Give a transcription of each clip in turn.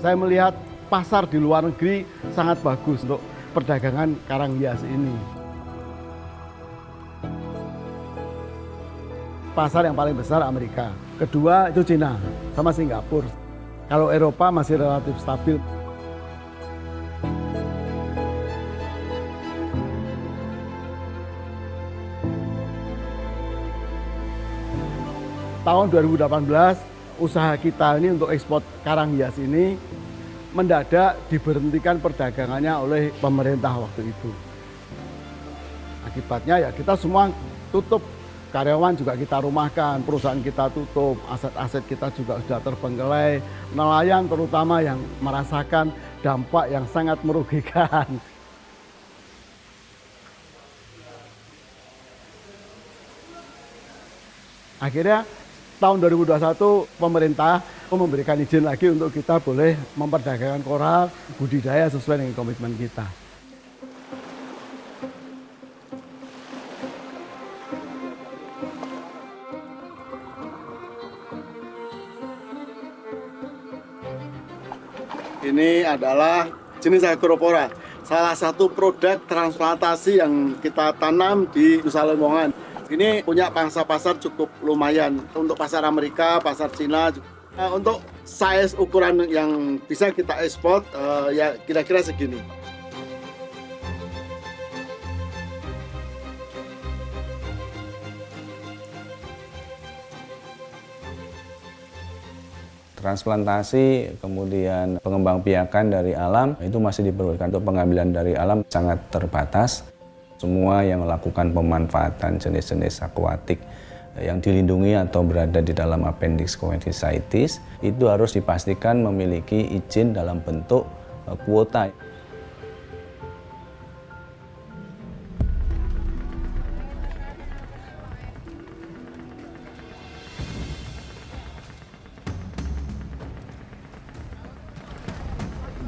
Saya melihat pasar di luar negeri sangat bagus untuk perdagangan karang hias ini. Pasar yang paling besar Amerika, kedua itu Cina sama Singapura. Kalau Eropa masih relatif stabil. Tahun 2018 usaha kita ini untuk ekspor karang hias ini mendadak diberhentikan perdagangannya oleh pemerintah waktu itu. Akibatnya ya kita semua tutup, karyawan juga kita rumahkan, perusahaan kita tutup, aset-aset kita juga sudah terbengkelai, nelayan terutama yang merasakan dampak yang sangat merugikan. Akhirnya tahun 2021 pemerintah memberikan izin lagi untuk kita boleh memperdagangkan koral budidaya sesuai dengan komitmen kita. Ini adalah jenis Agropora, salah satu produk transplantasi yang kita tanam di Nusa Lembongan. Ini punya pangsa pasar cukup lumayan untuk pasar Amerika, pasar Cina. Untuk size ukuran yang bisa kita ekspor ya kira-kira segini. Transplantasi, kemudian pengembangbiakan dari alam itu masih diperlukan. Untuk pengambilan dari alam sangat terbatas. Semua yang melakukan pemanfaatan jenis-jenis akuatik yang dilindungi atau berada di dalam appendix coenficitis itu harus dipastikan memiliki izin dalam bentuk kuota.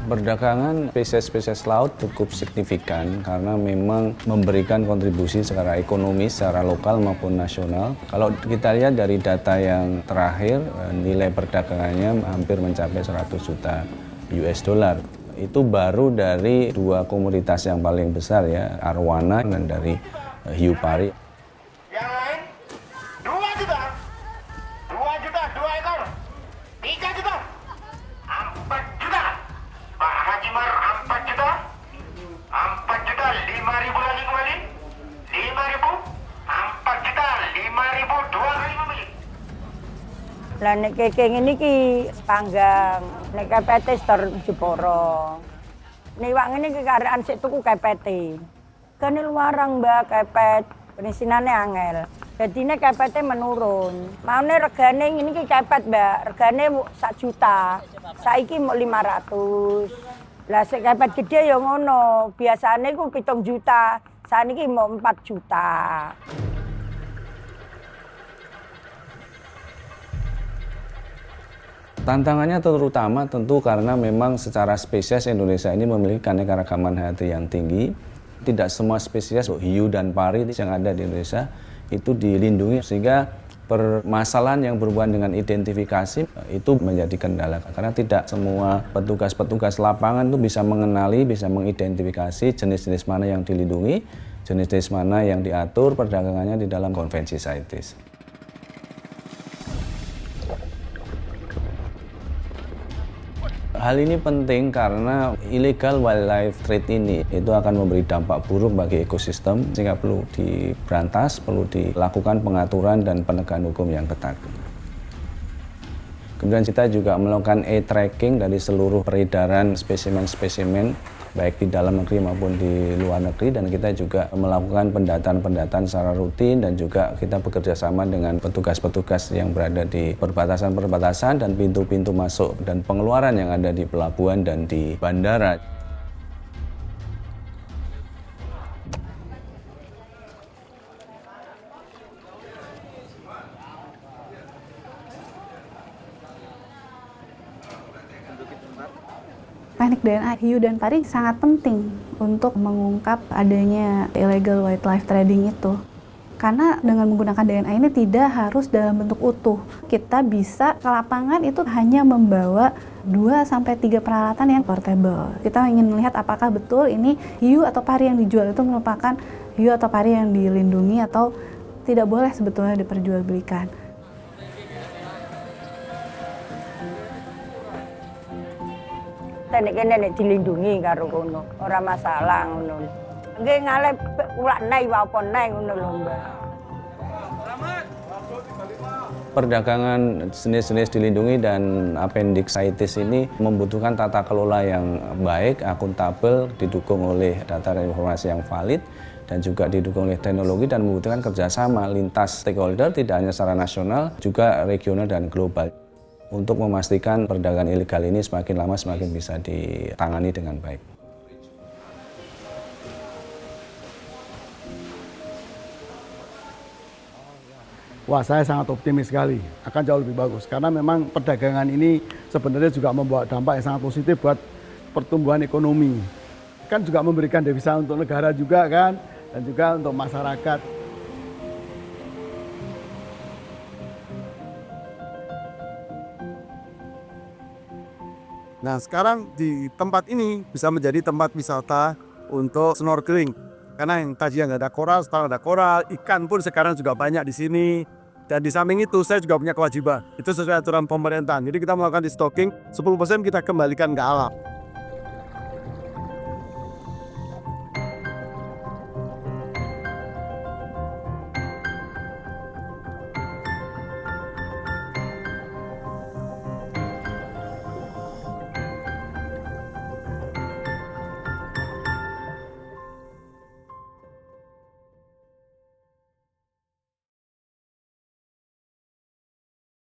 Perdagangan spesies-spesies laut cukup signifikan karena memang memberikan kontribusi secara ekonomi, secara lokal maupun nasional. Kalau kita lihat dari data yang terakhir, nilai perdagangannya hampir mencapai 100 juta US dollar. Itu baru dari dua komoditas yang paling besar ya, arwana dan dari hiu pari. Yang lain 2 juta, 2 juta, 2 ekor, 3 juta, 4 juta. Pak Haji Mar 4 juta, 4 juta 5.000 lagi kembali, 5.000, 4 juta 5.000 2 kali membeli. Lah nek kekeng ini ki panggang, nek KPT setor Jeporo. Niwak ini ki karaan sik tuku KPT. Kene luarang Mbak kepet, penisinane angel. Dadine KPT menurun. Maune regane ini ki kepet Mbak, regane 1 juta. Saiki mau 500. Lah sik kepet gede ya ngono. Biasane ku 7 juta, saniki mau 4 juta. Tantangannya terutama tentu karena memang secara spesies Indonesia ini memiliki keanekaragaman hayati yang tinggi. Tidak semua spesies hiu dan pari yang ada di Indonesia itu dilindungi, sehingga permasalahan yang berhubungan dengan identifikasi itu menjadi kendala karena tidak semua petugas-petugas lapangan itu bisa mengenali, bisa mengidentifikasi jenis-jenis mana yang dilindungi, jenis-jenis mana yang diatur perdagangannya di dalam konvensi CITES. Hal ini penting karena illegal wildlife trade ini itu akan memberi dampak buruk bagi ekosistem, sehingga perlu diberantas, perlu dilakukan pengaturan dan penegakan hukum yang ketat. Kemudian kita juga melakukan e-tracking dari seluruh peredaran spesimen-spesimen baik di dalam negeri maupun di luar negeri, dan kita juga melakukan pendataan-pendataan secara rutin, dan juga kita bekerja sama dengan petugas-petugas yang berada di perbatasan-perbatasan dan pintu-pintu masuk dan pengeluaran yang ada di pelabuhan dan di bandara. Teknik DNA hiu dan pari sangat penting untuk mengungkap adanya illegal wildlife trading itu. Karena dengan menggunakan DNA ini tidak harus dalam bentuk utuh. Kita bisa ke lapangan itu hanya membawa 2-3 peralatan yang portable. Kita ingin melihat apakah betul ini hiu atau pari yang dijual itu merupakan hiu atau pari yang dilindungi atau tidak boleh sebetulnya diperjualbelikan. Nek kene nek dilindungi karo kono, ora masalah ngono. Nggih ngalih ulak nai wae apa nai ngono lho, Mbak. Perdagangan jenis-jenis dilindungi dan appendicitis ini membutuhkan tata kelola yang baik, akuntabel, didukung oleh data dan informasi yang valid, dan juga didukung oleh teknologi dan membutuhkan kerjasama lintas stakeholder tidak hanya secara nasional, juga regional dan global. Untuk memastikan perdagangan ilegal ini semakin lama semakin bisa ditangani dengan baik. Wah, saya sangat optimis sekali, akan jauh lebih bagus. Karena memang perdagangan ini sebenarnya juga membawa dampak yang sangat positif buat pertumbuhan ekonomi. Kan juga memberikan devisa untuk negara juga kan, dan juga untuk masyarakat. Nah, sekarang di tempat ini bisa menjadi tempat wisata untuk snorkeling. Karena yang tadi nggak ada koral, sekarang ada koral, ikan pun sekarang juga banyak di sini. Dan di samping itu saya juga punya kewajiban. Itu sesuai aturan pemerintahan. Jadi kita melakukan di stocking, 10% kita kembalikan ke alam.